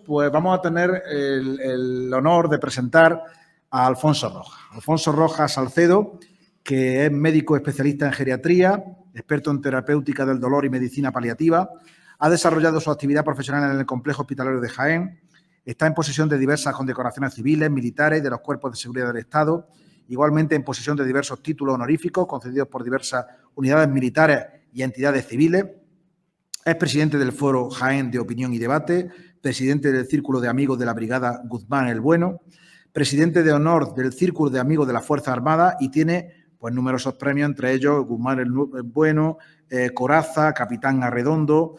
pues vamos a tener el honor de presentar a Alfonso Rojas. Alfonso Rojas Salcedo, que es médico especialista en geriatría, experto en terapéutica del dolor y medicina paliativa. Ha desarrollado su actividad profesional en el Complejo Hospitalario de Jaén. Está en posesión de diversas condecoraciones civiles, militares y de los cuerpos de seguridad del Estado. Igualmente en posesión de diversos títulos honoríficos concedidos por diversas unidades militares y entidades civiles. Es presidente del Foro Jaén de Opinión y Debate, presidente del Círculo de Amigos de la Brigada Guzmán el Bueno, presidente de honor del Círculo de Amigos de la Fuerza Armada y tiene pues numerosos premios, entre ellos Guzmán el Bueno, Coraza, Capitán Arredondo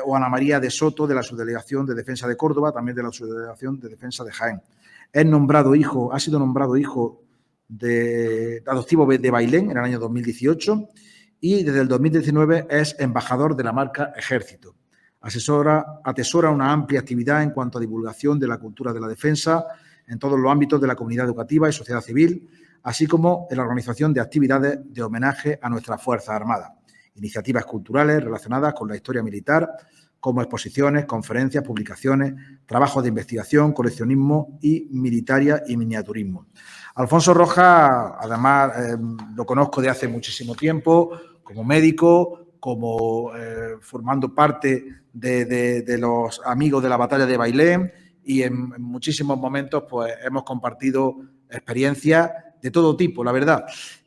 o Ana María de Soto de la Subdelegación de Defensa de Córdoba, también de la Subdelegación de Defensa de Jaén. Ha sido nombrado hijo adoptivo de Bailén en el año 2018 y desde el 2019 es embajador de la marca Ejército. Atesora una amplia actividad en cuanto a divulgación de la cultura de la defensa en todos los ámbitos de la comunidad educativa y sociedad civil, así como en la organización de actividades de homenaje a nuestras Fuerzas Armadas, iniciativas culturales relacionadas con la historia militar, como exposiciones, conferencias, publicaciones, trabajos de investigación, coleccionismo y militaria y miniaturismo. Alfonso Rojas, además, lo conozco de hace muchísimo tiempo, como médico, como formando parte de los amigos de la batalla de Bailén y en muchísimos momentos pues hemos compartido experiencias de todo tipo, la verdad.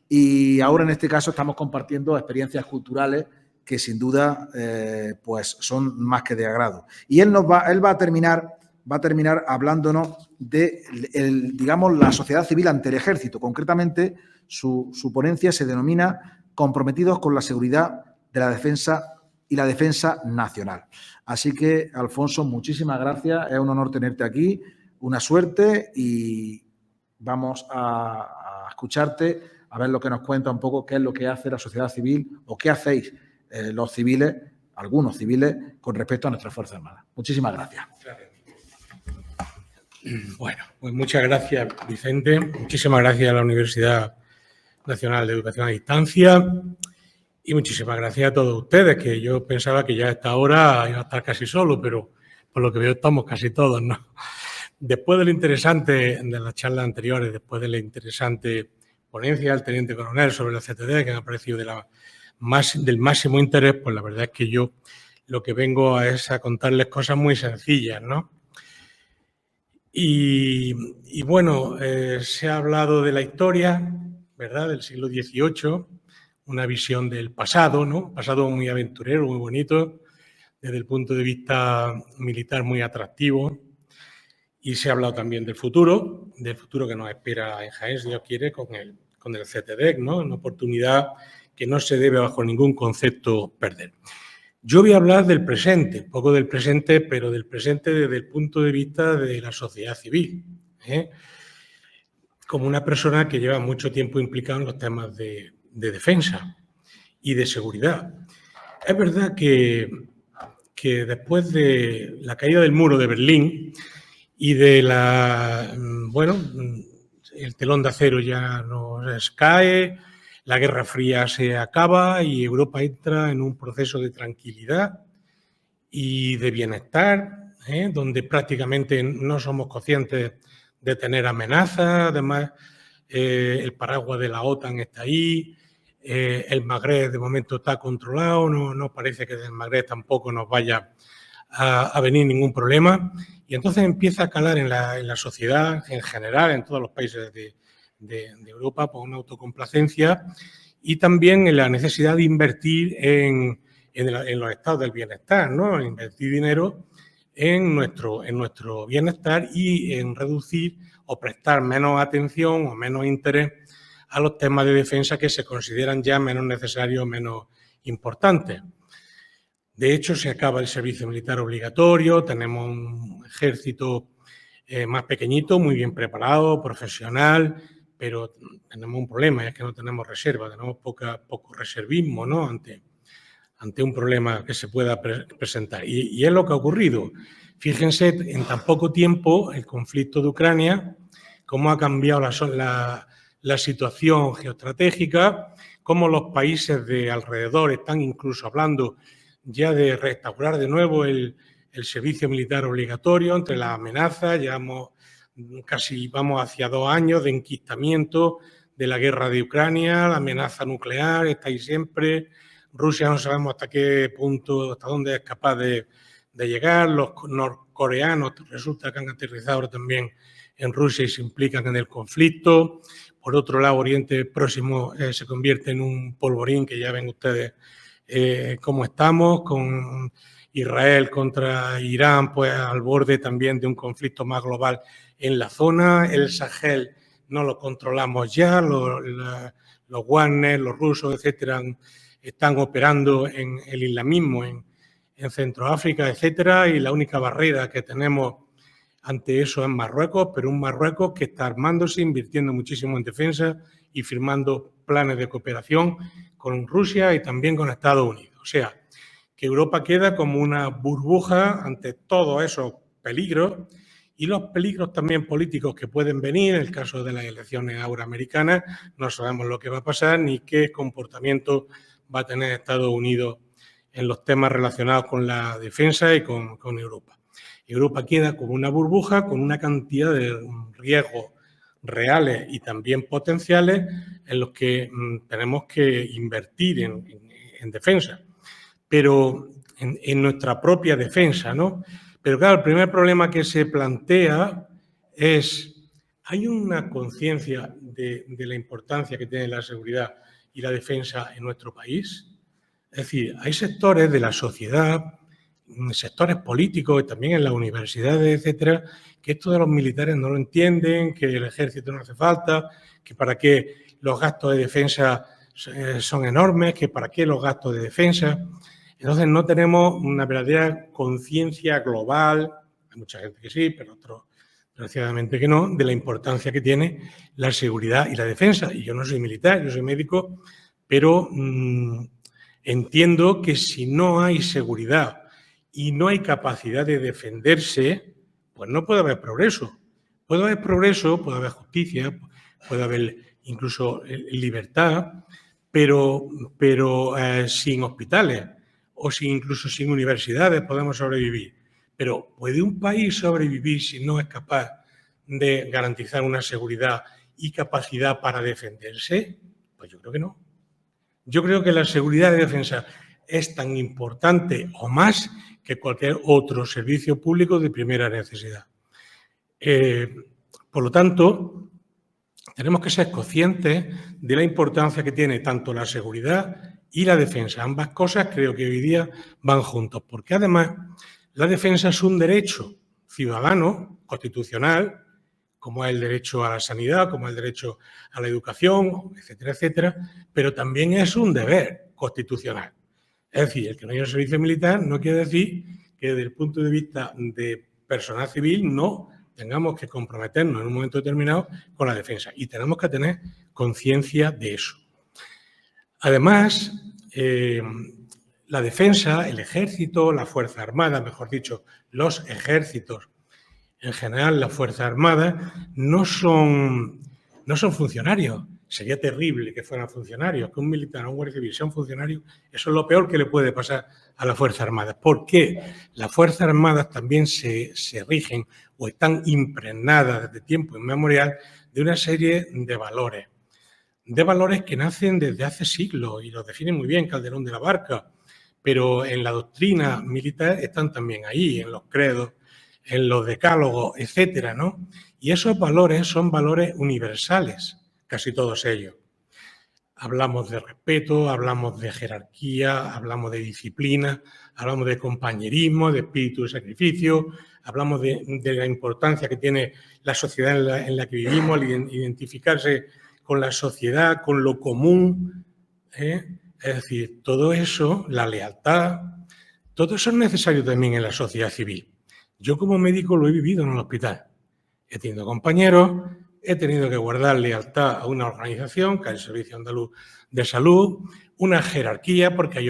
Y ahora en este caso estamos compartiendo experiencias culturales que sin duda pues son más que de agrado. Y él va a terminar hablándonos de, digamos, la sociedad civil ante el ejército. Concretamente, su ponencia se denomina Comprometidos con la seguridad de la defensa y la defensa nacional. Así que, Alfonso, muchísimas gracias. Es un honor tenerte aquí, una suerte y vamos a escucharte, a ver lo que nos cuenta un poco qué es lo que hace la sociedad civil o qué hacéis los civiles, algunos civiles, con respecto a nuestras Fuerzas Armadas. Muchísimas gracias. Bueno, pues muchas gracias, Vicente. Muchísimas gracias a la Universidad Nacional de Educación a Distancia y muchísimas gracias a todos ustedes, que yo pensaba que ya a esta hora iba a estar casi solo, pero por lo que veo estamos casi todos, ¿no? Después de lo interesante de las charlas anteriores, después de la interesante ponencia del teniente coronel sobre la CTD, que me ha parecido del máximo interés, pues la verdad es que yo lo que vengo es a contarles cosas muy sencillas, ¿no? Y bueno, se ha hablado de la historia, ¿verdad?, del siglo XVIII, una visión del pasado, ¿no? Pasado muy aventurero, muy bonito, desde el punto de vista militar muy atractivo. Y se ha hablado también del futuro que nos espera en Jaén, si Dios quiere, con el CTDEC, ¿no? Una oportunidad que no se debe bajo ningún concepto perder. Yo voy a hablar del presente, un poco del presente, pero del presente desde el punto de vista de la sociedad civil, como una persona que lleva mucho tiempo implicada en los temas de defensa y de seguridad. Es verdad que después de la caída del muro de Berlín y de el telón de acero ya nos cae, la Guerra Fría se acaba y Europa entra en un proceso de tranquilidad y de bienestar, donde prácticamente no somos conscientes de tener amenazas. Además, el paraguas de la OTAN está ahí, el Magreb de momento está controlado, no parece que del Magreb tampoco nos vaya a venir ningún problema. Y entonces empieza a calar en la sociedad en general, en todos los países de Europa, por una autocomplacencia y también en la necesidad de invertir en los estados del bienestar, ¿no? Invertir dinero en nuestro bienestar y en reducir o prestar menos atención o menos interés a los temas de defensa que se consideran ya menos necesarios, menos importantes. De hecho, se acaba el servicio militar obligatorio, tenemos un ejército más pequeñito, muy bien preparado, profesional, pero tenemos un problema, es que no tenemos reserva, tenemos poco reservismo, ¿no?, ante un problema que se pueda presentar. Y es lo que ha ocurrido. Fíjense, en tan poco tiempo, el conflicto de Ucrania, cómo ha cambiado la situación geoestratégica, cómo los países de alrededor están incluso hablando ya de restaurar de nuevo el el servicio militar obligatorio, entre las amenazas, vamos hacia 2 años de enquistamiento de la guerra de Ucrania, la amenaza nuclear, está ahí siempre. Rusia no sabemos hasta qué punto, hasta dónde es capaz de llegar. Los norcoreanos resulta que han aterrizado ahora también en Rusia y se implican en el conflicto. Por otro lado, Oriente Próximo se convierte en un polvorín, que ya ven ustedes cómo estamos, con Israel contra Irán, pues al borde también de un conflicto más global en la zona. El Sahel no lo controlamos ya, los Wagner, los rusos, etcétera, están operando en el islamismo en Centroáfrica, etcétera, y la única barrera que tenemos ante eso es Marruecos, pero un Marruecos que está armándose, invirtiendo muchísimo en defensa y firmando planes de cooperación con Rusia y también con Estados Unidos. O sea, que Europa queda como una burbuja ante todos esos peligros y los peligros también políticos que pueden venir. En el caso de las elecciones euroamericanas, no sabemos lo que va a pasar ni qué comportamiento va a tener Estados Unidos en los temas relacionados con la defensa y con Europa. Europa queda como una burbuja con una cantidad de riesgos reales y también potenciales en los que tenemos que invertir en defensa, pero en nuestra propia defensa, ¿no? Pero claro, el primer problema que se plantea es, ¿hay una conciencia de la importancia que tiene la seguridad y la defensa en nuestro país? Es decir, hay sectores de la sociedad, sectores políticos y también en las universidades, etcétera, que esto de los militares no lo entienden, que el ejército no hace falta, que para qué los gastos de defensa son enormes, que para qué los gastos de defensa. Entonces no tenemos una verdadera conciencia global, hay mucha gente que sí, pero otros desgraciadamente que no, de la importancia que tiene la seguridad y la defensa. Y yo no soy militar, yo soy médico, pero entiendo que si no hay seguridad y no hay capacidad de defenderse, pues no puede haber progreso. Puede haber progreso, puede haber justicia, puede haber incluso libertad, pero sin hospitales o incluso sin universidades podemos sobrevivir. Pero ¿puede un país sobrevivir si no es capaz de garantizar una seguridad y capacidad para defenderse? Pues yo creo que no. Yo creo que la seguridad y defensa es tan importante o más que cualquier otro servicio público de primera necesidad. Por lo tanto, tenemos que ser conscientes de la importancia que tiene tanto la seguridad y la defensa. Ambas cosas creo que hoy día van juntos, porque además la defensa es un derecho ciudadano, constitucional, como es el derecho a la sanidad, como es el derecho a la educación, etcétera, etcétera, pero también es un deber constitucional. Es decir, el que no haya servicio militar no quiere decir que desde el punto de vista de personal civil no tengamos que comprometernos en un momento determinado con la defensa y tenemos que tener conciencia de eso. Además, la defensa, el ejército, la Fuerza Armada, mejor dicho, los ejércitos, en general las Fuerzas Armadas, no son funcionarios. Sería terrible que fueran funcionarios, que un militar o un guardia civil sea un funcionario. Eso es lo peor que le puede pasar a las Fuerzas Armadas. Porque las Fuerzas Armadas también se rigen o están impregnadas desde tiempo inmemorial de una serie de valores que nacen desde hace siglos y los define muy bien Calderón de la Barca, pero en la doctrina militar están también ahí, en los credos, en los decálogos, etcétera, ¿no? Y esos valores son valores universales, casi todos ellos. Hablamos de respeto, hablamos de jerarquía, hablamos de disciplina, hablamos de compañerismo, de espíritu de sacrificio, hablamos de la importancia que tiene la sociedad en la que vivimos, al identificarse con la sociedad, con lo común, Es decir, todo eso, la lealtad, todo eso es necesario también en la sociedad civil. Yo como médico lo he vivido en un hospital. He tenido compañeros, he tenido que guardar lealtad a una organización, que es el Servicio Andaluz de Salud, una jerarquía, porque hay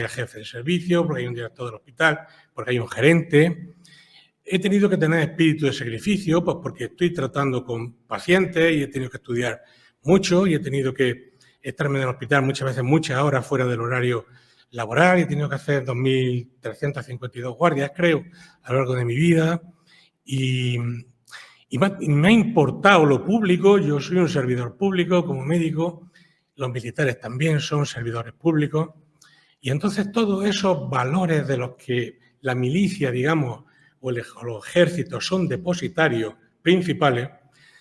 jefe de servicio, porque hay un director del hospital, porque hay un gerente. He tenido que tener espíritu de sacrificio, pues porque estoy tratando con pacientes y he tenido que estudiar mucho y he tenido que estarme en el hospital muchas veces, muchas horas fuera del horario laboral y he tenido que hacer 2.352 guardias, creo, a lo largo de mi vida. Y me ha importado lo público. Yo soy un servidor público como médico, los militares también son servidores públicos. Y entonces todos esos valores de los que la milicia, digamos, o los ejércitos son depositarios principales,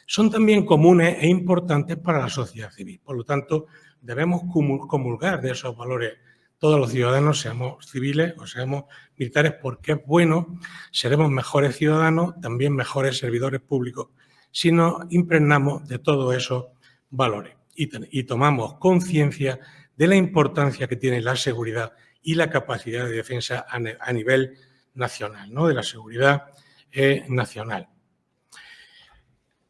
son también comunes e importantes para la sociedad civil. Por lo tanto, debemos comulgar de esos valores todos los ciudadanos, seamos civiles o seamos militares, porque es bueno, seremos mejores ciudadanos, también mejores servidores públicos, si nos impregnamos de todos esos valores y tomamos conciencia de la importancia que tiene la seguridad y la capacidad de defensa a nivel nacional, ¿no? De la seguridad nacional.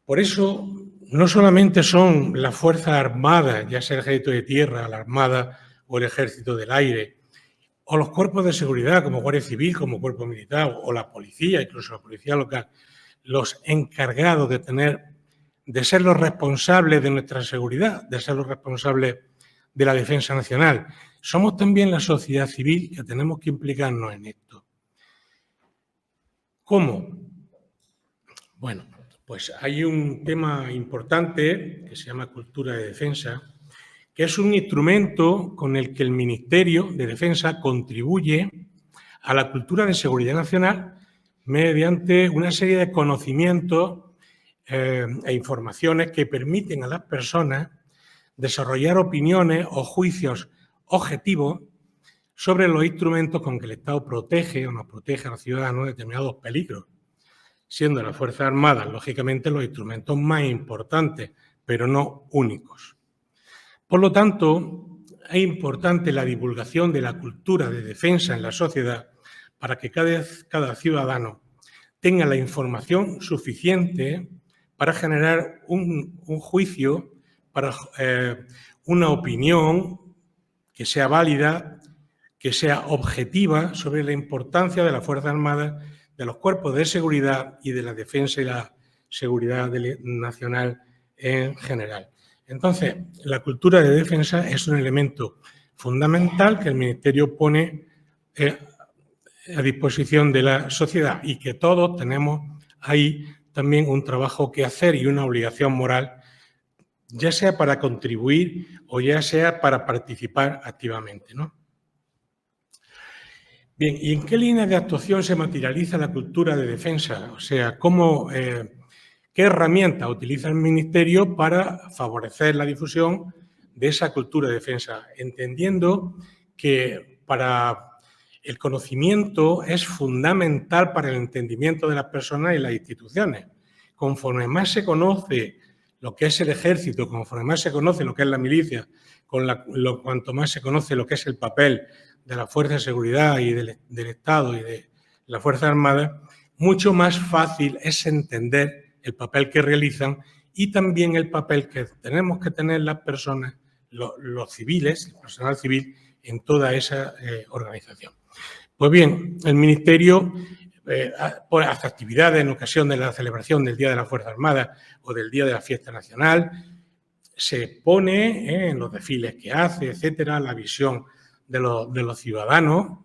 Por eso, no solamente son las Fuerzas Armadas, ya sea el Ejército de Tierra, la Armada o el Ejército del Aire, o los cuerpos de seguridad como Guardia Civil, como Cuerpo Militar, o la Policía, incluso la Policía Local, los encargados de ser los responsables de nuestra seguridad, de ser los responsables de la defensa nacional. Somos también la sociedad civil que tenemos que implicarnos en esto. ¿Cómo? Bueno, pues hay un tema importante que se llama cultura de defensa, que es un instrumento con el que el Ministerio de Defensa contribuye a la cultura de seguridad nacional mediante una serie de conocimientos e informaciones que permiten a las personas desarrollar opiniones o juicios objetivos sobre los instrumentos con que el Estado protege o nos protege a los ciudadanos de determinados peligros, siendo las Fuerzas Armadas, lógicamente, los instrumentos más importantes, pero no únicos. Por lo tanto, es importante la divulgación de la cultura de defensa en la sociedad para que cada ciudadano tenga la información suficiente para generar un juicio, para una opinión que sea válida, que sea objetiva sobre la importancia de las Fuerzas Armadas, de los cuerpos de seguridad y de la defensa y la seguridad nacional en general. Entonces, la cultura de defensa es un elemento fundamental que el Ministerio pone a disposición de la sociedad y que todos tenemos ahí también un trabajo que hacer y una obligación moral, ya sea para contribuir o ya sea para participar activamente, ¿no? Bien, ¿y en qué línea de actuación se materializa la cultura de defensa? O sea, ¿qué herramientas utiliza el Ministerio para favorecer la difusión de esa cultura de defensa? Entendiendo que para el conocimiento es fundamental para el entendimiento de las personas y las instituciones. Conforme más se conoce lo que es el ejército, conforme más se conoce lo que es la milicia, cuanto más se conoce lo que es el papel de las fuerzas de seguridad y del Estado y de las Fuerzas Armadas, mucho más fácil es entender el papel que realizan y también el papel que tenemos que tener las personas, los civiles, el personal civil, en toda esa organización. Pues bien, el Ministerio hace actividades en ocasión de la celebración del Día de las Fuerzas Armadas o del Día de la Fiesta Nacional, se expone en los desfiles que hace, etcétera, la visión de los ciudadanos,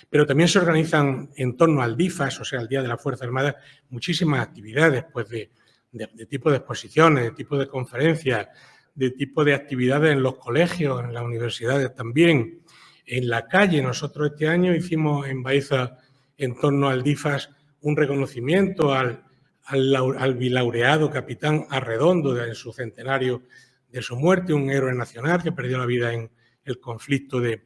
pero también se organizan en torno al DIFAS, o sea, el Día de las Fuerzas Armadas, muchísimas actividades pues, de tipo de exposiciones, de tipo de conferencias, de tipo de actividades en los colegios, en las universidades también. En la calle, nosotros este año hicimos en Baeza, en torno al DIFAS, un reconocimiento al bilaureado capitán Arredondo en su centenario de su muerte, un héroe nacional que perdió la vida en el conflicto de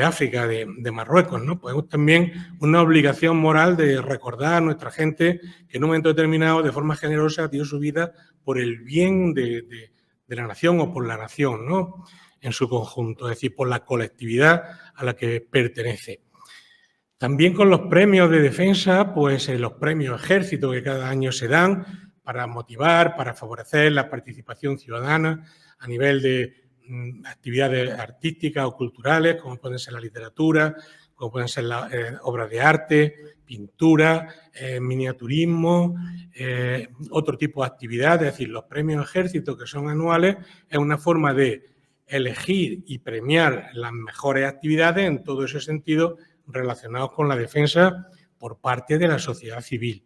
África, de Marruecos, ¿no? Pues también una obligación moral de recordar a nuestra gente que en un momento determinado, de forma generosa, dio su vida por el bien de la nación o por la nación, ¿no? En su conjunto, es decir, por la colectividad a la que pertenece. También con los premios de defensa, pues los premios Ejército que cada año se dan para motivar, para favorecer la participación ciudadana a nivel de actividades artísticas o culturales, como pueden ser la literatura, como pueden ser las obras de arte, pintura, miniaturismo, otro tipo de actividades. Es decir, los premios Ejército, que son anuales, es una forma de elegir y premiar las mejores actividades en todo ese sentido relacionados con la defensa por parte de la sociedad civil.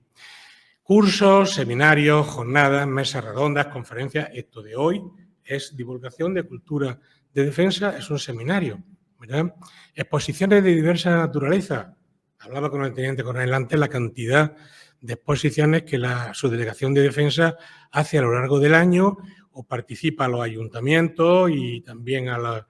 Cursos, seminarios, jornadas, mesas redondas, conferencias. Esto de hoy es divulgación de cultura de defensa, es un seminario, ¿verdad? Exposiciones de diversa naturaleza. Hablaba con el teniente coronel antes la cantidad de exposiciones que la subdelegación de defensa hace a lo largo del año o participa a los ayuntamientos y también a los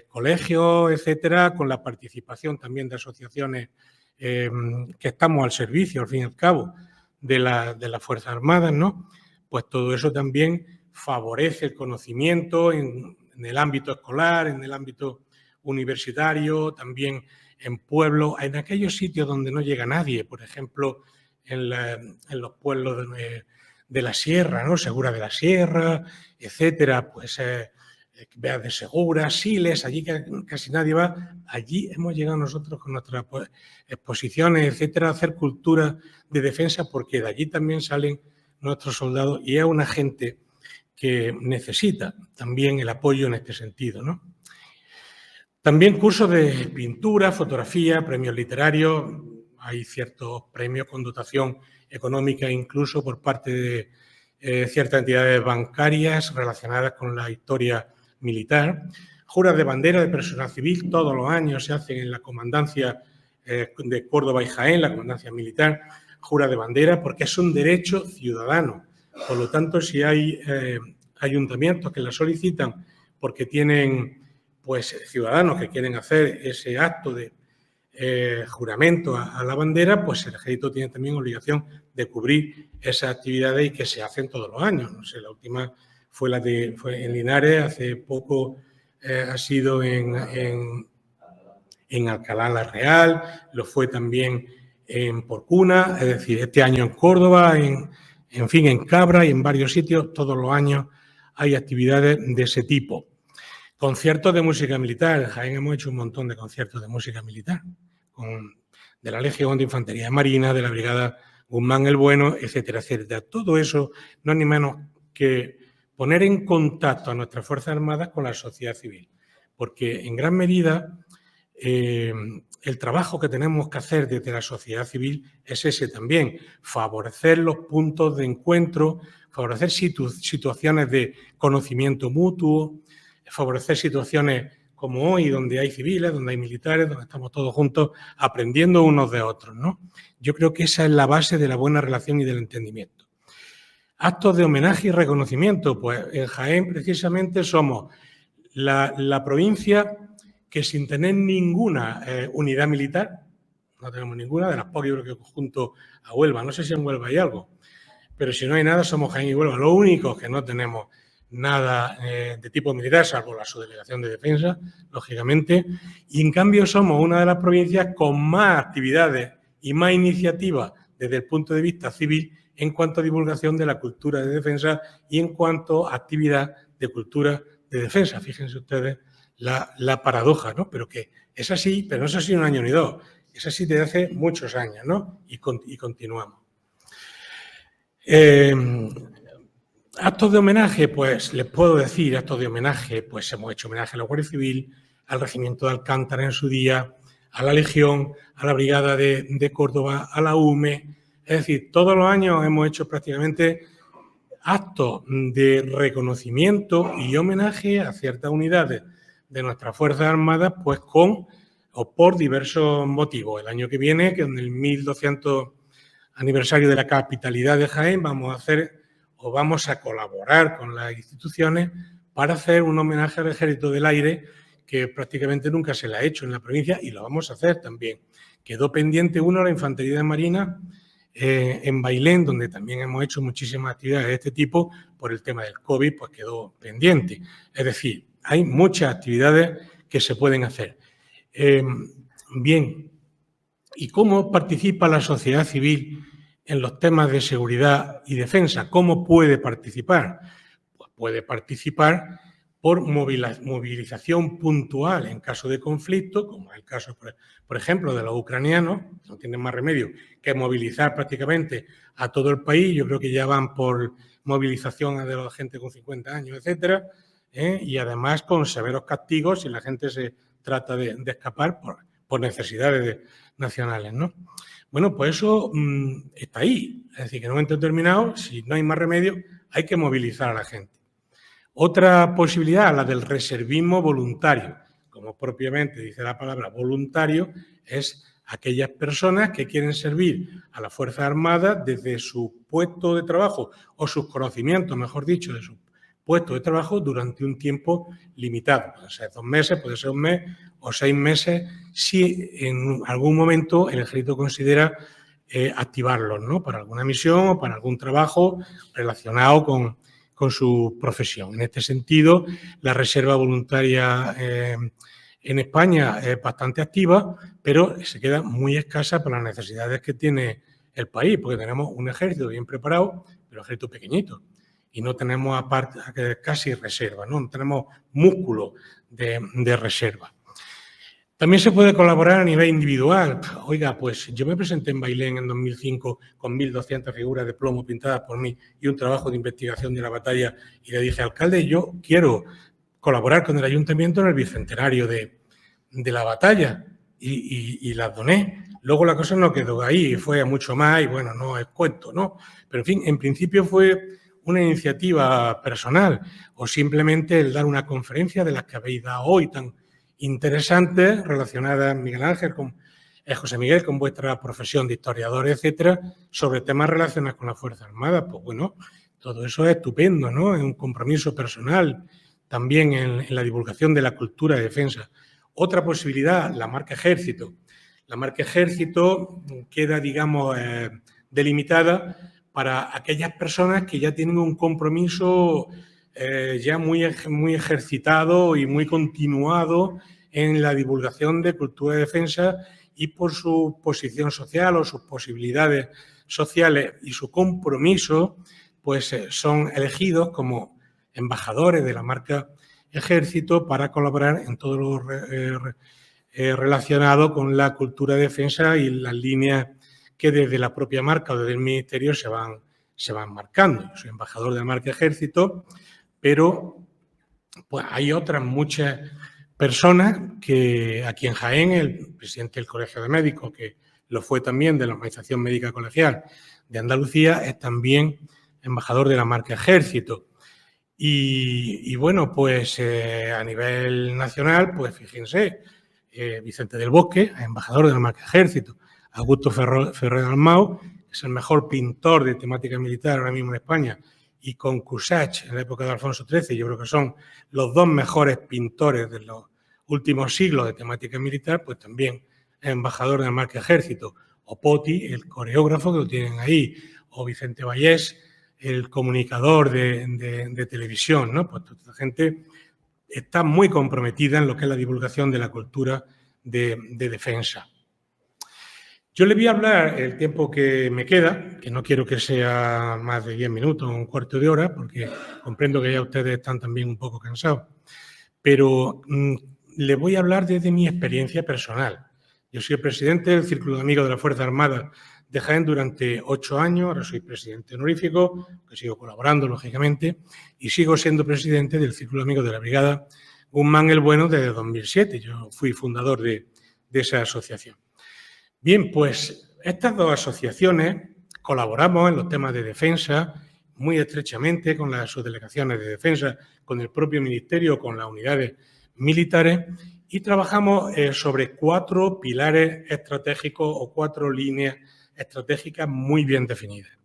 colegios, etcétera, con la participación también de asociaciones que estamos al servicio, al fin y al cabo, de las Fuerzas Armadas, ¿no? Pues todo eso también favorece el conocimiento en el ámbito escolar, en el ámbito universitario, también en pueblos, en aquellos sitios donde no llega nadie, por ejemplo, en los pueblos de la sierra, ¿no? Segura de la Sierra, etcétera, pues Veas de Segura, Siles, allí que casi nadie va, allí hemos llegado nosotros con nuestras exposiciones, etcétera, a hacer cultura de defensa, porque de allí también salen nuestros soldados y es una gente que necesita también el apoyo en este sentido, ¿no? También cursos de pintura, fotografía, premios literarios, hay ciertos premios con dotación económica incluso por parte de ciertas entidades bancarias relacionadas con la historia militar. Juras de bandera de personal civil, todos los años se hacen en la comandancia de Córdoba y Jaén, la comandancia militar, juras de bandera, porque es un derecho ciudadano. Por lo tanto, si hay ayuntamientos que la solicitan porque tienen pues ciudadanos que quieren hacer ese acto de juramento a la bandera, pues el ejército tiene también obligación de cubrir esas actividades y que se hacen todos los años. No sé, la última fue fue en Linares, hace poco ha sido en Alcalá la Real, lo fue también en Porcuna, es decir, este año en Córdoba, en fin, en Cabra y en varios sitios, todos los años hay actividades de ese tipo. Conciertos de música militar. En Jaén hemos hecho un montón de conciertos de música militar, de la Legión de Infantería de Marina, de la Brigada Guzmán el Bueno, etcétera, etcétera. Todo eso no es ni menos que poner en contacto a nuestras Fuerzas Armadas con la sociedad civil, porque en gran medida el trabajo que tenemos que hacer desde la sociedad civil es ese también, favorecer los puntos de encuentro, favorecer situaciones de conocimiento mutuo, favorecer situaciones como hoy, donde hay civiles, donde hay militares, donde estamos todos juntos aprendiendo unos de otros, ¿no? Yo creo que esa es la base de la buena relación y del entendimiento. Actos de homenaje y reconocimiento. Pues en Jaén precisamente somos la provincia que sin tener ninguna unidad militar, no tenemos ninguna, de las pocas, yo creo que junto a Huelva, no sé si en Huelva hay algo, pero si no hay nada somos Jaén y Huelva, los únicos que no tenemos nada de tipo militar, salvo la subdelegación de defensa, lógicamente, y en cambio somos una de las provincias con más actividades y más iniciativas desde el punto de vista civil en cuanto a divulgación de la cultura de defensa y en cuanto a actividad de cultura de defensa. Fíjense ustedes la paradoja, ¿no? Pero que es así, pero no es así un año ni dos, es así desde hace muchos años, ¿no? Y continuamos. Actos de homenaje, pues les puedo decir, actos de homenaje, pues hemos hecho homenaje a la Guardia Civil, al Regimiento de Alcántara en su día, a la Legión, a la Brigada de Córdoba, a la UME. Es decir, todos los años hemos hecho prácticamente actos de reconocimiento y homenaje a ciertas unidades de nuestras Fuerzas Armadas, pues con o por diversos motivos. El año que viene, que en el 1200 aniversario de la capitalidad de Jaén, vamos a colaborar con las instituciones para hacer un homenaje al Ejército del Aire que prácticamente nunca se le ha hecho en la provincia y lo vamos a hacer también. Quedó pendiente la Infantería de Marina en Bailén, donde también hemos hecho muchísimas actividades de este tipo, por el tema del COVID, pues quedó pendiente. Es decir, hay muchas actividades que se pueden hacer. Bien, ¿y cómo participa la sociedad civil en los temas de seguridad y defensa? ¿Cómo puede participar? Pues puede participar por movilización puntual en caso de conflicto, como es el caso, por ejemplo, de los ucranianos, que no tienen más remedio que movilizar prácticamente a todo el país. Yo creo que ya van por movilización de la gente con 50 años, etcétera, y además con severos castigos si la gente se trata de escapar por necesidades nacionales, ¿no? Bueno, pues eso está ahí. Es decir, que en un momento determinado, si no hay más remedio, hay que movilizar a la gente. Otra posibilidad, la del reservismo voluntario. Como propiamente dice la palabra voluntario, es aquellas personas que quieren servir a las Fuerzas Armadas desde su puesto de trabajo o sus conocimientos, mejor dicho, de su puesto de trabajo durante un tiempo limitado. Puede ser 2 meses, puede ser 1 mes o 6 meses, si en algún momento el Ejército considera activarlos, ¿no? Para alguna misión o para algún trabajo relacionado con su profesión. En este sentido, la reserva voluntaria en España es bastante activa, pero se queda muy escasa para las necesidades que tiene el país, porque tenemos un ejército bien preparado, pero un ejército pequeñito. Y no tenemos aparte casi reserva, no tenemos músculo de reserva. También se puede colaborar a nivel individual. Oiga, pues yo me presenté en Bailén en 2005 con 1.200 figuras de plomo pintadas por mí y un trabajo de investigación de la batalla y le dije, alcalde, yo quiero colaborar con el ayuntamiento en el bicentenario de la batalla y las doné. Luego la cosa no quedó ahí, fue mucho más y bueno, no es cuento, ¿no? Pero en fin, en principio fue una iniciativa personal o simplemente el dar una conferencia de las que habéis dado hoy tan interesantes relacionadas, Miguel Ángel, con José Miguel, con vuestra profesión de historiador, etcétera, sobre temas relacionados con las Fuerzas Armadas. Pues bueno, todo eso es estupendo, ¿no? Es un compromiso personal también en la divulgación de la cultura de defensa. Otra posibilidad, la marca Ejército. La marca Ejército queda, digamos, delimitada para aquellas personas que ya tienen un compromiso ya muy ejercitado y muy continuado en la divulgación de cultura de defensa y por su posición social o sus posibilidades sociales y su compromiso, pues son elegidos como embajadores de la marca Ejército para colaborar en todo lo relacionado con la cultura de defensa y las líneas que desde la propia marca o desde el Ministerio se van marcando. Yo soy embajador de la marca Ejército, pero pues hay otras muchas personas que aquí en Jaén, el presidente del Colegio de Médicos, que lo fue también de la Organización Médica Colegial de Andalucía, es también embajador de la marca Ejército. Y bueno, pues a nivel nacional, pues fíjense, Vicente del Bosque, embajador de la marca Ejército, Augusto Ferrer Dalmau, que es el mejor pintor de temática militar ahora mismo en España, y con Cussach en la época de Alfonso XIII, yo creo que son los 2 mejores pintores de los últimos siglos de temática militar, pues también es embajador de la marca Ejército. O Poti, el coreógrafo, que lo tienen ahí, o Vicente Vallés, el comunicador de televisión, ¿no? Pues toda esta gente está muy comprometida en lo que es la divulgación de la cultura de defensa. Yo le voy a hablar el tiempo que me queda, que no quiero que sea más de 10 minutos o un cuarto de hora, porque comprendo que ya ustedes están también un poco cansados, pero le voy a hablar desde mi experiencia personal. Yo soy el presidente del Círculo de Amigos de la Fuerza Armada de Jaén durante 8 años, ahora soy presidente honorífico, que sigo colaborando, lógicamente, y sigo siendo presidente del Círculo de Amigos de la Brigada Guzmán el Bueno desde 2007. Yo fui fundador de esa asociación. Bien, pues estas 2 asociaciones colaboramos en los temas de defensa muy estrechamente con las subdelegaciones de defensa, con el propio Ministerio, con las unidades militares y trabajamos sobre 4 pilares estratégicos o 4 líneas estratégicas muy bien definidas.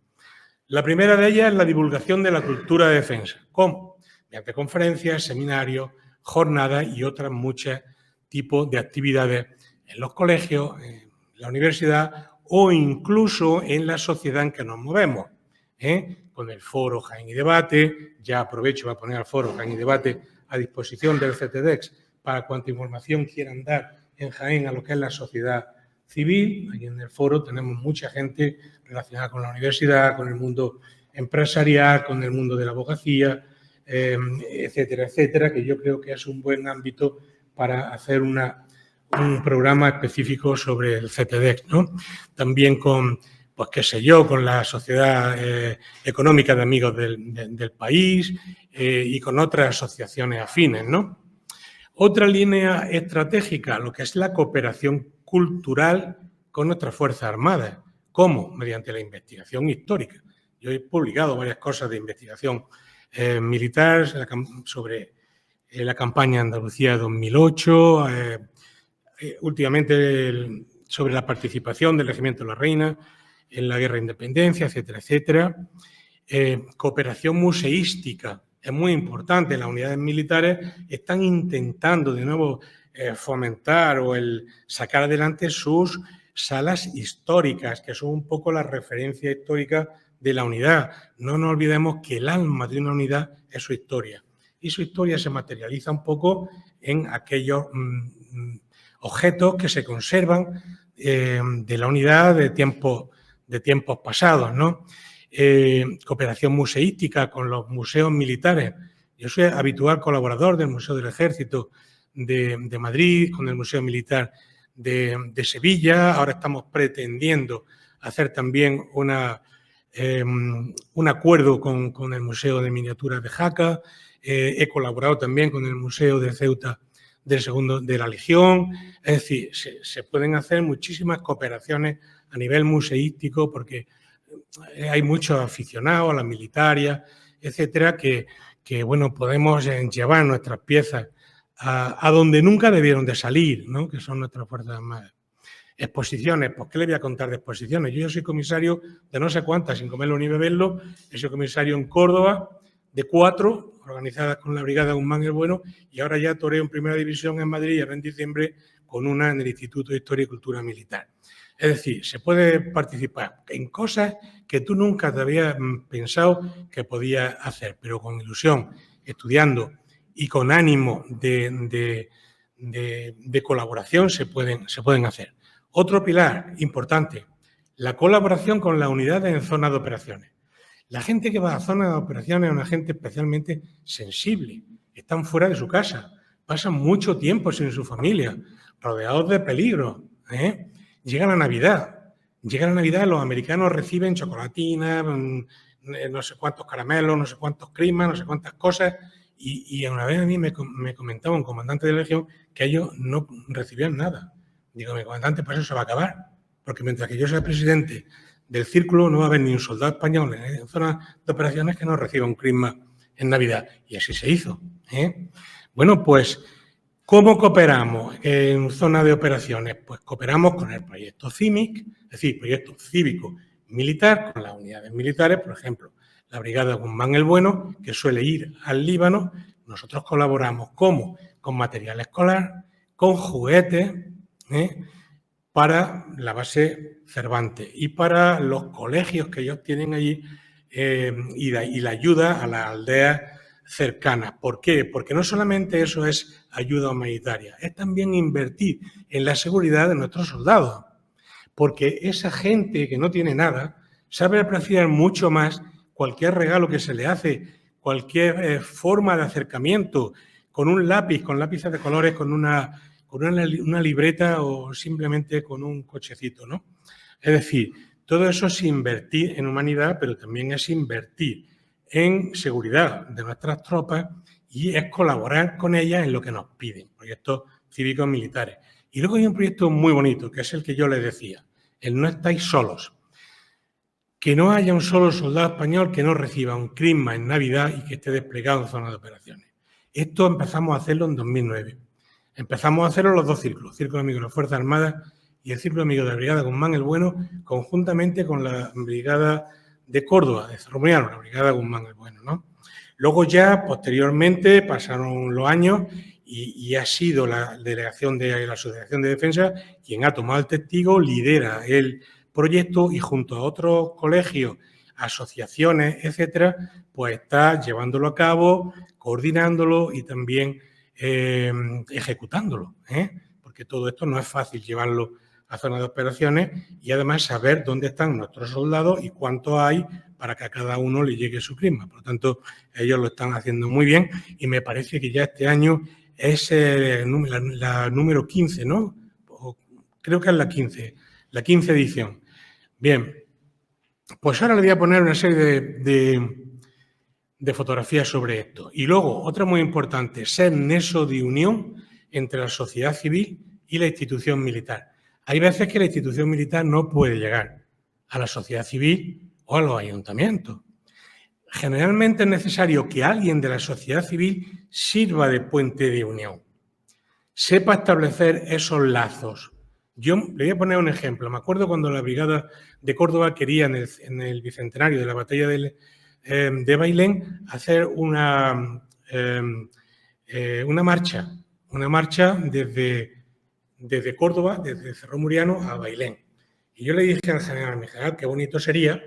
La primera de ellas es la divulgación de la cultura de defensa, ¿cómo? Mediante conferencias, seminarios, jornadas y otras muchos tipos de actividades en los colegios, en la universidad o incluso en la sociedad en que nos movemos, con el foro Jaén y Debate. Ya aprovecho para poner al foro Jaén y Debate a disposición del CTDEX para cuanta información quieran dar en Jaén a lo que es la sociedad civil. Allí en el foro tenemos mucha gente relacionada con la universidad, con el mundo empresarial, con el mundo de la abogacía, etcétera, etcétera, que yo creo que es un buen ámbito para hacer un programa específico sobre el CTDEX, ¿no? También con pues qué sé yo, con la Sociedad Económica de Amigos del País y con otras asociaciones afines, ¿no? Otra línea estratégica, lo que es la cooperación cultural con nuestras Fuerzas Armadas. ¿Cómo? Mediante la investigación histórica. Yo he publicado varias cosas de investigación militar sobre la campaña Andalucía de 2008, últimamente sobre la participación del Regimiento de la Reina en la Guerra de Independencia, etcétera, etcétera. Cooperación museística es muy importante. Las unidades militares están intentando de nuevo fomentar o sacar adelante sus salas históricas, que son un poco la referencia histórica de la unidad. No nos olvidemos que el alma de una unidad es su historia. Y su historia se materializa un poco en aquellos objetos que se conservan de la unidad de tiempos pasados, ¿no? Cooperación museística con los museos militares. Yo soy habitual colaborador del Museo del Ejército de Madrid, con el Museo Militar de Sevilla. Ahora estamos pretendiendo hacer también un acuerdo con el Museo de Miniaturas de Jaca. He colaborado también con el Museo de Ceuta de la Legión. Es decir, se pueden hacer muchísimas cooperaciones a nivel museístico porque hay muchos aficionados a la militaria, etcétera, que bueno, podemos llevar nuestras piezas a donde nunca debieron de salir, ¿no? Que son nuestras Fuerzas Armadas. Exposiciones, pues ¿qué le voy a contar de exposiciones? Yo soy comisario de no sé cuántas, sin comerlo ni beberlo. He sido comisario en Córdoba de 4, organizadas con la Brigada Guzmán el Bueno, y ahora ya toreo en Primera División en Madrid y ahora en diciembre con una en el Instituto de Historia y Cultura Militar. Es decir, se puede participar en cosas que tú nunca te habías pensado que podías hacer, pero con ilusión, estudiando y con ánimo de colaboración se pueden hacer. Otro pilar importante, la colaboración con las unidades en zonas de operaciones. La gente que va a zonas de operaciones es una gente especialmente sensible. Están fuera de su casa, pasan mucho tiempo sin su familia, rodeados de peligro. Llega la Navidad. Llega la Navidad, los americanos reciben chocolatinas, no sé cuántos caramelos, no sé cuántos crismas, no sé cuántas cosas. Y una vez a mí me comentaba un comandante de la Legión que ellos no recibían nada. Digo, mi comandante, pues eso se va a acabar. Porque mientras que yo sea presidente del círculo, no va a haber ni un soldado español en zonas de operaciones que no reciba un crisma en Navidad. Y así se hizo. Bueno, pues, ¿cómo cooperamos en zona de operaciones? Pues cooperamos con el proyecto CIMIC, es decir, proyecto cívico-militar, con las unidades militares, por ejemplo, la Brigada Guzmán el Bueno, que suele ir al Líbano. Nosotros colaboramos, ¿cómo? Con material escolar, con juguetes, para la base Cervantes y para los colegios que ellos tienen allí y la ayuda a las aldeas cercanas. ¿Por qué? Porque no solamente eso es ayuda humanitaria, es también invertir en la seguridad de nuestros soldados. Porque esa gente que no tiene nada sabe apreciar mucho más cualquier regalo que se le hace, cualquier forma de acercamiento, con un lápiz, con lápices de colores, con una libreta o simplemente con un cochecito, ¿no? Es decir, todo eso es invertir en humanidad, pero también es invertir en seguridad de nuestras tropas y es colaborar con ellas en lo que nos piden, proyectos cívicos militares. Y luego hay un proyecto muy bonito, que es el que yo les decía, el No estáis solos. Que no haya un solo soldado español que no reciba un crisma en Navidad y que esté desplegado en zonas de operaciones. Esto empezamos a hacerlo en 2009. Empezamos a hacerlo los dos círculos, Círculo Amigo de las Fuerzas Armadas y el Círculo Amigo de la Brigada Guzmán el Bueno, conjuntamente con la Brigada de Córdoba, de Cerromiano, la Brigada Guzmán el Bueno, ¿no? Luego ya, posteriormente, pasaron los años y ha sido la delegación de la Asociación de Defensa quien ha tomado el testigo, lidera el proyecto y junto a otros colegios, asociaciones, etcétera, pues está llevándolo a cabo, coordinándolo y también ejecutándolo, porque todo esto no es fácil llevarlo a zonas de operaciones y además saber dónde están nuestros soldados y cuántos hay para que a cada uno le llegue su crisma. Por lo tanto, ellos lo están haciendo muy bien y me parece que ya este año es la número 15, ¿no? Creo que es la 15 edición. Bien, Pues ahora le voy a poner una serie de fotografías sobre esto. Y luego, otra muy importante, ser nexo de unión entre la sociedad civil y la institución militar. Hay veces que la institución militar no puede llegar a la sociedad civil o a los ayuntamientos. Generalmente es necesario que alguien de la sociedad civil sirva de puente de unión, sepa establecer esos lazos. Yo le voy a poner un ejemplo. Me acuerdo cuando la Brigada de Córdoba quería, en el bicentenario de la batalla de Bailén, hacer una marcha desde Córdoba, desde Cerro Muriano a Bailén. Y yo le dije al general, mi general, qué bonito sería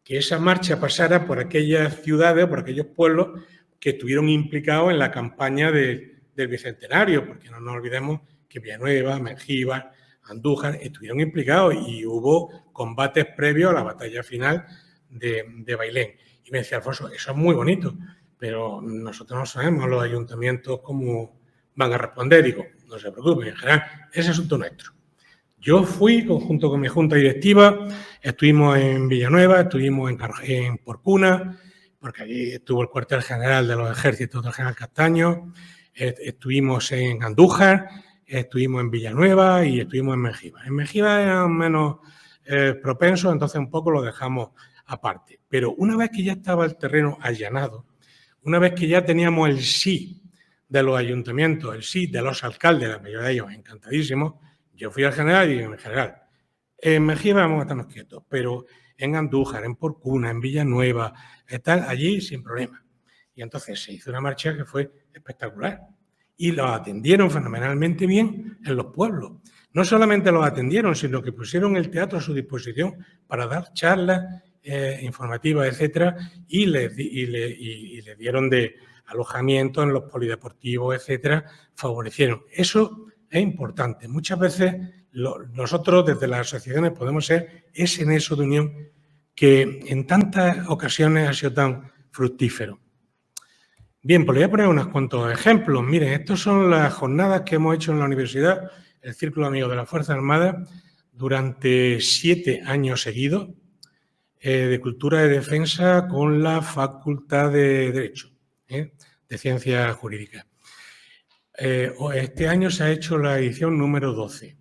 que esa marcha pasara por aquellas ciudades, por aquellos pueblos que estuvieron implicados en la campaña del Bicentenario, porque no nos olvidemos que Villanueva, Mengíbar, Andújar estuvieron implicados y hubo combates previos a la batalla final de Bailén. Y me decía, Alfonso, eso es muy bonito, pero nosotros no sabemos los ayuntamientos cómo van a responder. Digo, no se preocupen, en general, ese asunto nuestro. Yo fui, junto con mi junta directiva, estuvimos en Villanueva, estuvimos en Porcuna, porque allí estuvo el cuartel general de los ejércitos del general Castaño, estuvimos en Andújar, estuvimos en Villanueva y estuvimos en Mengíbar. En Mengíbar eran menos propensos, entonces un poco lo dejamos aparte. Pero una vez que ya estaba el terreno allanado, una vez que ya teníamos el sí de los ayuntamientos, el sí de los alcaldes, la mayoría de ellos encantadísimos, yo fui al general y dije, en general, en Mengíbar vamos a estarnos quietos, pero en Andújar, en Porcuna, en Villanueva, están allí sin problema. Y entonces se hizo una marcha que fue espectacular. Y los atendieron fenomenalmente bien en los pueblos. No solamente los atendieron, sino que pusieron el teatro a su disposición para dar charlas informativas, etcétera, y les dieron de alojamiento en los polideportivos, etcétera, favorecieron. Eso es importante. Muchas veces nosotros desde las asociaciones podemos ser ese nexo de unión que en tantas ocasiones ha sido tan fructífero. Bien, pues le voy a poner unos cuantos ejemplos. Miren, estas son las jornadas que hemos hecho en la universidad, el Círculo Amigo de las Fuerzas Armadas, durante 7 años seguidos, de Cultura de Defensa con la Facultad de Derecho, de Ciencias Jurídicas. Este año se ha hecho la edición número 12.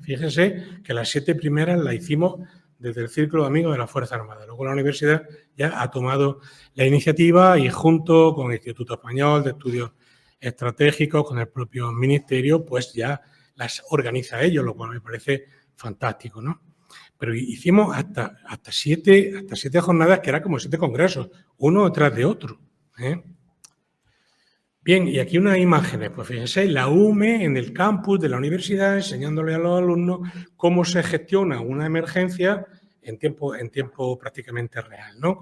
Fíjense que las 7 primeras las hicimos desde el Círculo de Amigos de la Fuerza Armada. Luego la universidad ya ha tomado la iniciativa y junto con el Instituto Español de Estudios Estratégicos, con el propio ministerio, pues ya las organiza ellos, lo cual me parece fantástico, ¿no? Pero hicimos hasta 7 jornadas que eran como 7 congresos, uno detrás de otro. Bien, y aquí unas imágenes, pues fíjense, la UME en el campus de la universidad enseñándole a los alumnos cómo se gestiona una emergencia en tiempo prácticamente real, ¿no?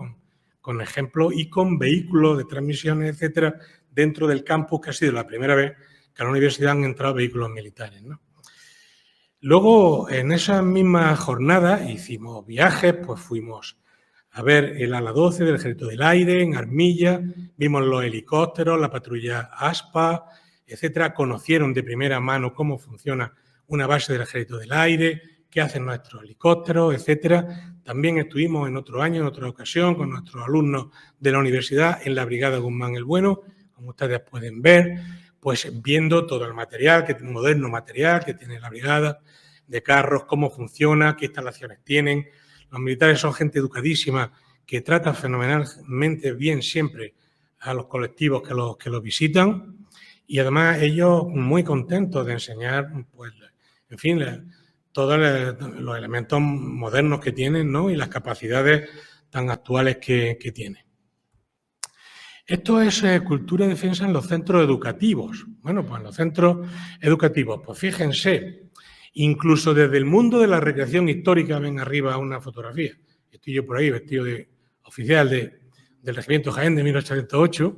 Con ejemplos y con vehículos de transmisiones, etcétera, dentro del campus, que ha sido la primera vez que a la universidad han entrado vehículos militares, ¿no? Luego, en esas mismas jornadas hicimos viajes, pues fuimos a ver el ala 12 del Ejército del Aire en Armilla, vimos los helicópteros, la patrulla ASPA, etcétera. Conocieron de primera mano cómo funciona una base del Ejército del Aire, qué hacen nuestros helicópteros, etcétera. También estuvimos en otro año, en otra ocasión, con nuestros alumnos de la universidad en la Brigada Guzmán el Bueno, como ustedes pueden ver, pues viendo todo el material, moderno material que tiene la brigada, de carros, cómo funciona, qué instalaciones tienen. Los militares son gente educadísima que trata fenomenalmente bien siempre a los colectivos que los visitan y además ellos muy contentos de enseñar, pues, en fin, todos los elementos modernos que tienen, ¿no? Y las capacidades tan actuales que tienen. Esto es cultura de defensa en los centros educativos. Bueno, pues en los centros educativos, pues fíjense, incluso desde el mundo de la recreación histórica, ven arriba una fotografía. Estoy yo por ahí vestido de oficial del Regimiento Jaén de 1808.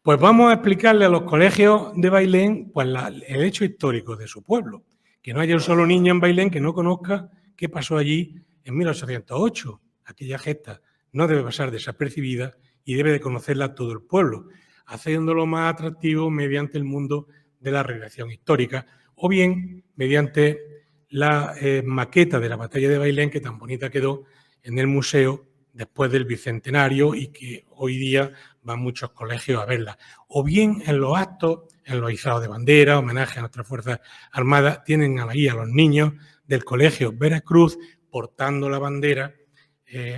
Pues vamos a explicarle a los colegios de Bailén pues, el hecho histórico de su pueblo. Que no haya un solo niño en Bailén que no conozca qué pasó allí en 1808. Aquella gesta no debe pasar desapercibida y debe de conocerla todo el pueblo, haciéndolo más atractivo mediante el mundo de la recreación histórica o bien mediante la maqueta de la batalla de Bailén, que tan bonita quedó en el museo después del Bicentenario y que hoy día van muchos colegios a verla. O bien en los actos, en los izados de bandera, homenaje a nuestras Fuerzas Armadas, tienen ahí a los niños del Colegio Veracruz portando la bandera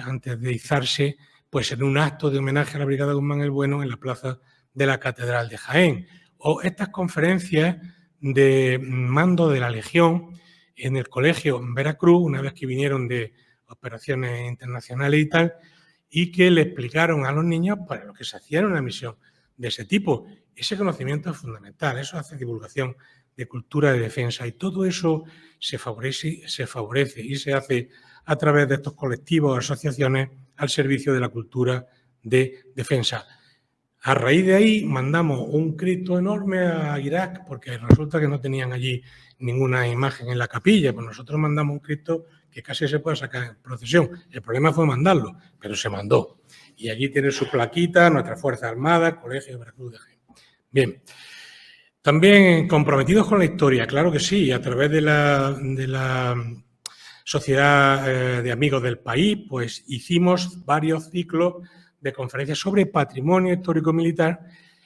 antes de izarse, pues en un acto de homenaje a la Brigada Guzmán el Bueno en la plaza de la Catedral de Jaén. O estas conferencias de mando de la Legión en el Colegio Veracruz, una vez que vinieron de operaciones internacionales y tal, y que le explicaron a los niños para lo que se hacía en una misión de ese tipo. Ese conocimiento es fundamental, eso hace divulgación de cultura de defensa y todo eso se favorece y se hace a través de estos colectivos o asociaciones al servicio de la cultura de defensa. A raíz de ahí mandamos un Cristo enorme a Irak porque resulta que no tenían allí ninguna imagen en la capilla, pues nosotros mandamos un Cristo que casi se puede sacar en procesión. El problema fue mandarlo, pero se mandó. Y allí tiene su plaquita, nuestras Fuerzas Armadas, Colegio de Veracruz de Jaén. Bien. También comprometidos con la historia, claro que sí, a través de la Sociedad de Amigos del País, pues hicimos varios ciclos de conferencias sobre patrimonio histórico militar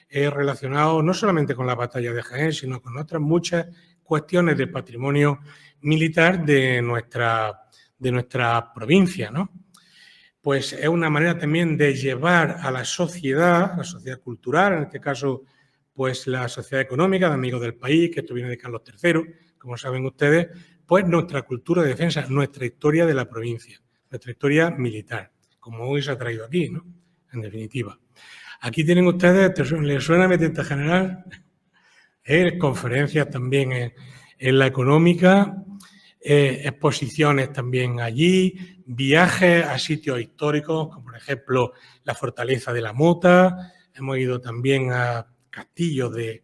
relacionados no solamente con la batalla de Jaén, sino con otras muchas cuestiones de patrimonio militar de nuestra provincia, ¿no? Pues es una manera también de llevar a la sociedad cultural, en este caso, pues la sociedad económica de Amigos del País, que esto viene de Carlos III, como saben ustedes, pues nuestra cultura de defensa, nuestra historia de la provincia, nuestra historia militar, como hoy se ha traído aquí, ¿no? En definitiva. Aquí tienen ustedes, ¿les suena mi tinta general? Conferencias también en la económica, exposiciones también allí, viajes a sitios históricos, como por ejemplo la Fortaleza de la Mota, hemos ido también a castillos de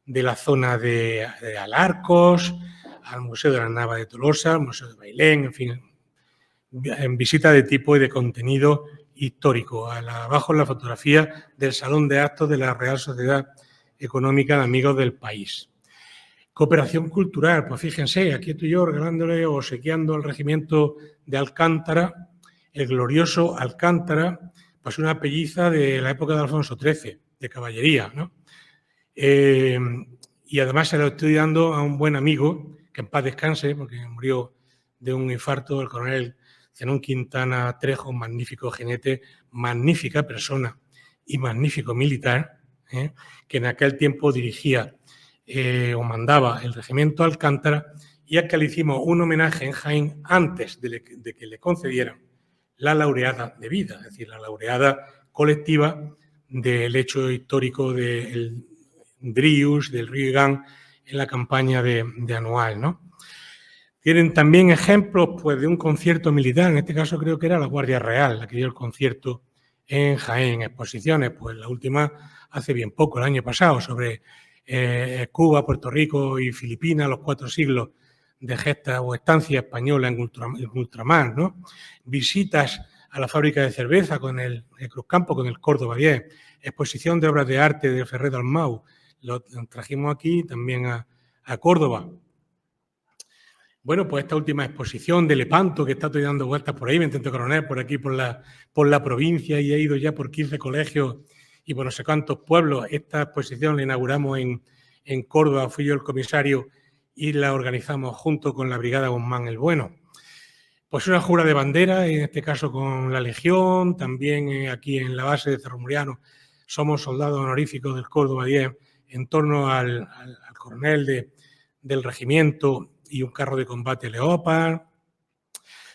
la zona de Alarcos, al Museo de la Nava de Tolosa, al Museo de Bailén, en fin, en visita de tipo y de contenido histórico. Abajo la fotografía del Salón de Actos de la Real Sociedad Económica de Amigos del País. Cooperación cultural, pues fíjense, aquí estoy yo regalándole o obsequiando al regimiento de Alcántara, el glorioso Alcántara, pues una pelliza de la época de Alfonso XIII, de caballería, ¿no? Y además se lo estoy dando a un buen amigo, que en paz descanse, porque murió de un infarto, el coronel Zenón Quintana Trejo, magnífico jinete, magnífica persona y magnífico militar, que en aquel tiempo dirigía o mandaba el regimiento Alcántara, y a que le hicimos un homenaje en Jaén antes de que le concedieran la laureada de vida, es decir, la laureada colectiva del hecho histórico del Drius, del río Igán, en la campaña de Anual, ¿no? Tienen también ejemplos pues, de un concierto militar, en este caso creo que era la Guardia Real, la que dio el concierto en Jaén, exposiciones, pues la última hace bien poco, el año pasado, sobre Cuba, Puerto Rico y Filipinas, los 4 siglos de gesta o estancia española en ultramar, ¿no? Visitas a la fábrica de cerveza con el Cruzcampo, con el Córdoba 10, exposición de obras de arte de Ferrer Dalmau, lo trajimos aquí también a Córdoba. Bueno, pues esta última exposición de Lepanto, que está estoy dando vueltas por ahí, me intento coronel por aquí, por la provincia, y he ido ya por 15 colegios y por no sé cuántos pueblos. Esta exposición la inauguramos en Córdoba, fui yo el comisario y la organizamos junto con la Brigada Guzmán el Bueno. Pues una jura de bandera, en este caso con la Legión, también aquí en la base de Cerro Muriano somos soldados honoríficos del Córdoba 10 en torno al coronel del regimiento y un carro de combate Leopard.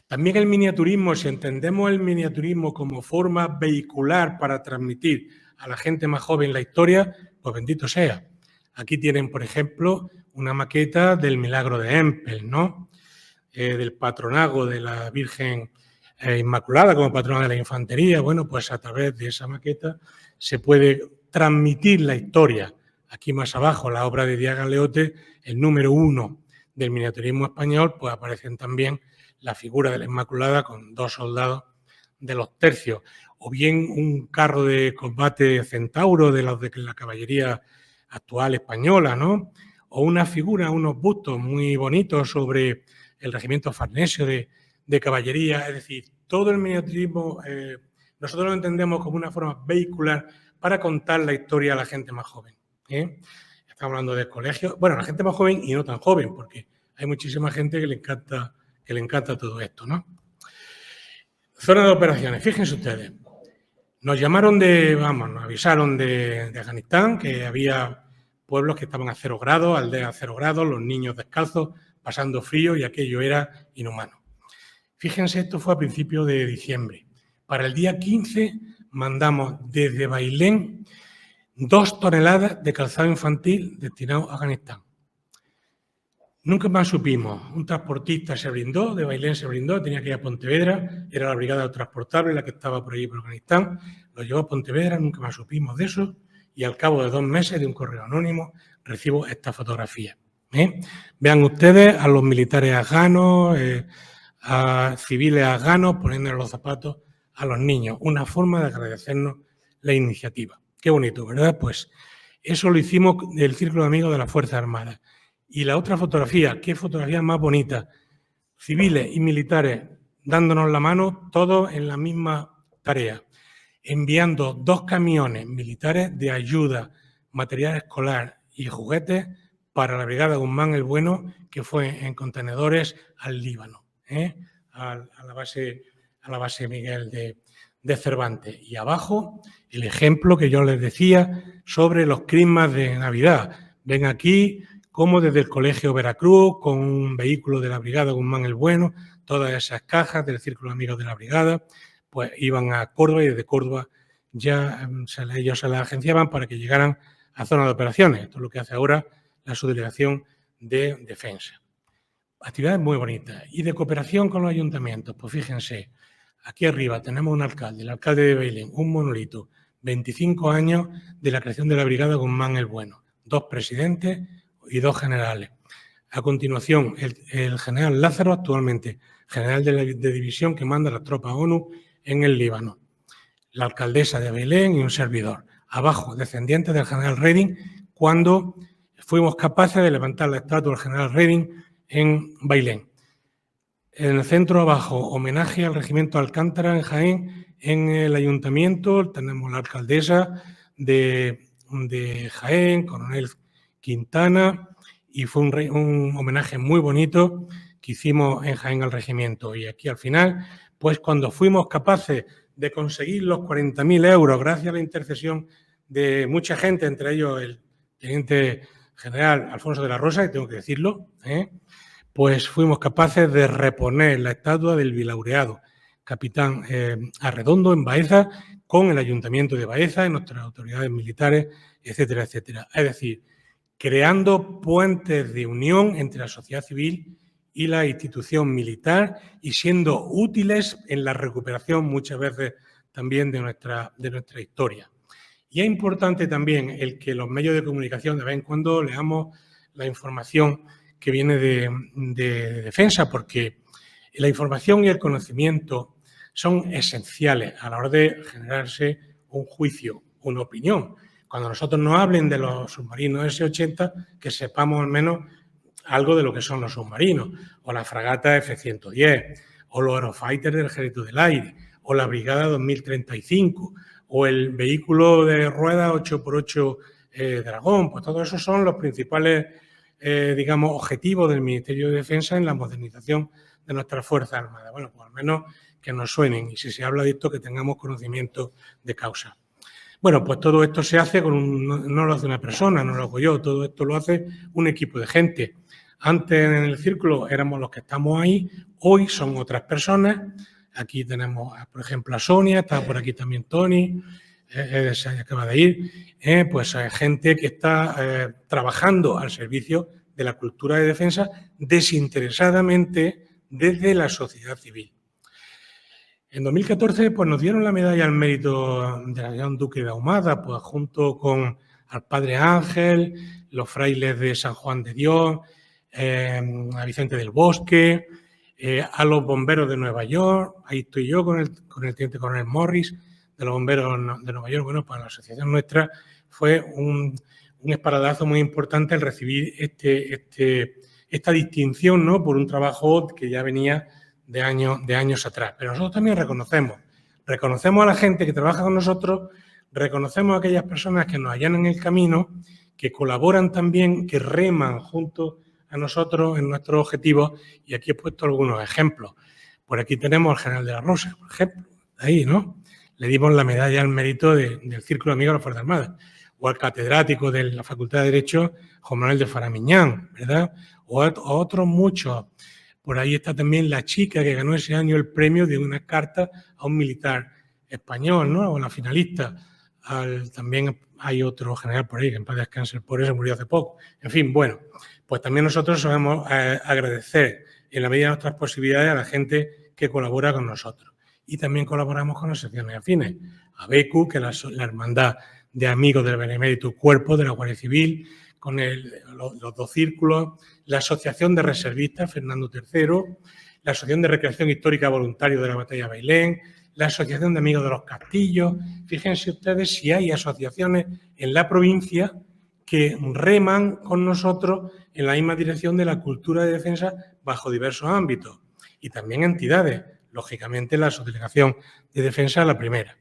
También el miniaturismo, si entendemos el miniaturismo como forma vehicular para transmitir a la gente más joven la historia, pues bendito sea. Aquí tienen, por ejemplo, una maqueta del Milagro de Empel, ¿no? Del patronago de la Virgen Inmaculada como patrona de la infantería. Bueno, pues a través de esa maqueta se puede transmitir la historia. Aquí más abajo, la obra de Díaz Galeote, el número 1 del miniaturismo español, pues aparecen también la figura de la Inmaculada con 2 soldados de los tercios, o bien un carro de combate Centauro de los de la caballería actual española, ¿no? O una figura, unos bustos muy bonitos sobre el regimiento Farnesio de caballería, es decir, todo el miniaturismo nosotros lo entendemos como una forma vehicular para contar la historia a la gente más joven. Estamos hablando de colegios, bueno, la gente más joven y no tan joven, porque hay muchísima gente que le encanta todo esto, ¿no? Zona de operaciones, fíjense ustedes. Nos llamaron nos avisaron de Afganistán que había pueblos que estaban a 0 grados, aldeas a 0 grados, los niños descalzos, pasando frío y aquello era inhumano. Fíjense, esto fue a principios de diciembre. Para el día 15 mandamos desde Bailén 2 toneladas de calzado infantil destinado a Afganistán. Nunca más supimos. Un transportista se brindó, de Bailén se brindó, tenía que ir a Pontevedra, era la brigada transportable la que estaba por ahí por Afganistán, lo llevó a Pontevedra, nunca más supimos de eso y al cabo de 2 meses de un correo anónimo recibo esta fotografía. Vean ustedes a los militares afganos, a civiles afganos poniéndole los zapatos a los niños. Una forma de agradecernos la iniciativa. Qué bonito, ¿verdad? Pues eso lo hicimos del Círculo de Amigos de las Fuerzas Armadas. Y la otra fotografía, qué fotografía más bonita, civiles y militares dándonos la mano, todos en la misma tarea, enviando 2 camiones militares de ayuda, material escolar y juguetes para la Brigada Guzmán el Bueno, que fue en contenedores al Líbano, a la base Miguel de Cervantes. Y abajo el ejemplo que yo les decía sobre los crismas de Navidad. Ven aquí como desde el Colegio Veracruz, con un vehículo de la Brigada Guzmán el Bueno, todas esas cajas del Círculo de Amigos de la Brigada, pues iban a Córdoba y desde Córdoba ya ellos se las agenciaban para que llegaran a zona de operaciones. Esto es lo que hace ahora la Subdelegación de Defensa. Actividades muy bonitas. Y de cooperación con los ayuntamientos, pues fíjense, aquí arriba tenemos un alcalde, el alcalde de Bailén, un monolito, 25 años de la creación de la Brigada Guzmán el Bueno, 2 presidentes y 2 generales. A continuación, el general Lázaro, actualmente general de división que manda las tropas ONU en el Líbano. La alcaldesa de Bailén y un servidor. Abajo, descendientes del general Reding, cuando fuimos capaces de levantar la estatua del general Reding en Bailén. En el centro abajo, homenaje al regimiento Alcántara en Jaén. En el ayuntamiento tenemos la alcaldesa de Jaén, coronel Quintana, y fue un homenaje muy bonito que hicimos en Jaén al regimiento. Y aquí al final, pues cuando fuimos capaces de conseguir los 40.000 euros gracias a la intercesión de mucha gente, entre ellos el teniente general Alfonso de la Rosa, y tengo que decirlo, pues fuimos capaces de reponer la estatua del bilaureado capitán Arredondo en Baeza con el ayuntamiento de Baeza y nuestras autoridades militares, etcétera, etcétera. Es decir, creando puentes de unión entre la sociedad civil y la institución militar y siendo útiles en la recuperación muchas veces también de nuestra historia. Y es importante también el que los medios de comunicación de vez en cuando leamos la información que viene de defensa, porque la información y el conocimiento son esenciales a la hora de generarse un juicio, una opinión. Cuando nosotros nos hablen de los submarinos S-80, que sepamos al menos algo de lo que son los submarinos, o la fragata F-110, o los Eurofighters del Ejército del Aire, o la Brigada 2035, o el vehículo de ruedas 8x8 Dragón. Pues todos esos son los principales, digamos, objetivos del Ministerio de Defensa en la modernización de nuestras Fuerzas Armadas. Bueno, pues al menos que nos suenen y si se habla de esto que tengamos conocimiento de causa. Bueno, pues todo esto se hace no lo hace una persona, no lo hago yo, todo esto lo hace un equipo de gente. Antes en el círculo éramos los que estamos ahí, hoy son otras personas. Aquí tenemos, por ejemplo, a Sonia, está por aquí también Tony, se acaba de ir, pues hay gente que está trabajando al servicio de la cultura de defensa desinteresadamente desde la sociedad civil. En 2014 pues, nos dieron la medalla al mérito de la Gran Duque de Ahumada, pues junto con al Padre Ángel, los frailes de San Juan de Dios, a Vicente del Bosque, a los bomberos de Nueva York. Ahí estoy yo con el teniente coronel Morris de los bomberos de Nueva York. Bueno, para la asociación nuestra fue un espaldarazo muy importante el recibir esta distinción, ¿no? Por un trabajo que ya venía de años atrás. Pero nosotros también reconocemos a la gente que trabaja con nosotros, reconocemos a aquellas personas que nos allanan el camino, que colaboran también, que reman junto a nosotros en nuestros objetivos, y aquí he puesto algunos ejemplos. Por aquí tenemos al general de la Rosa, por ejemplo, ahí, ¿no? Le dimos la medalla al mérito del Círculo de Amigos de las Fuerzas Armadas, o al catedrático de la Facultad de Derecho, Juan Manuel de Faramiñán, ¿verdad? O a otros muchos. Por ahí está también la chica que ganó ese año el premio de una carta a un militar español, ¿no? O la finalista. También hay otro general por ahí, que en paz descanse, el pobre se murió hace poco. En fin, bueno, pues también nosotros sabemos agradecer en la medida de nuestras posibilidades a la gente que colabora con nosotros. Y también colaboramos con las secciones afines. ABECU, que es la Hermandad de Amigos del Benemérito Cuerpo de la Guardia Civil, con los dos círculos, la Asociación de Reservistas Fernando III, la Asociación de Recreación Histórica Voluntarios de la Batalla de Bailén, la Asociación de Amigos de los Castillos. Fíjense ustedes si hay asociaciones en la provincia que reman con nosotros en la misma dirección de la cultura de defensa bajo diversos ámbitos. Y también entidades, lógicamente la Subdelegación de Defensa, la primera,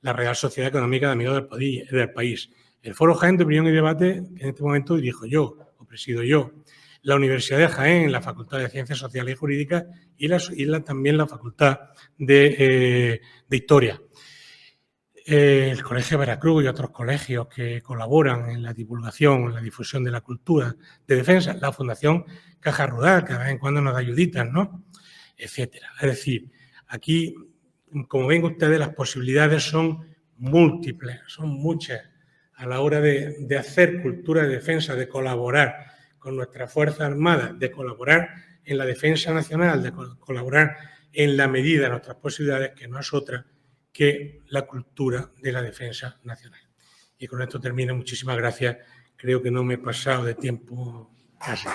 la Real Sociedad Económica de Amigos del País, el Foro Jaén de Opinión y Debate, que en este momento dirijo yo, o presido yo, la Universidad de Jaén, la Facultad de Ciencias Sociales y Jurídicas y también la Facultad de Historia. El Colegio de Veracruz y otros colegios que colaboran en la divulgación, en la difusión de la cultura de defensa, la Fundación Caja Rural, que de vez en cuando nos da ayuditas, ¿no? Etcétera. Es decir, aquí, como ven ustedes, las posibilidades son múltiples, son muchas a la hora de hacer cultura de defensa, de colaborar con nuestras Fuerzas Armadas, de colaborar en la defensa nacional, de colaborar en la medida de nuestras posibilidades, que no es otra que la cultura de la defensa nacional. Y con esto termino. Muchísimas gracias. Creo que no me he pasado de tiempo casi.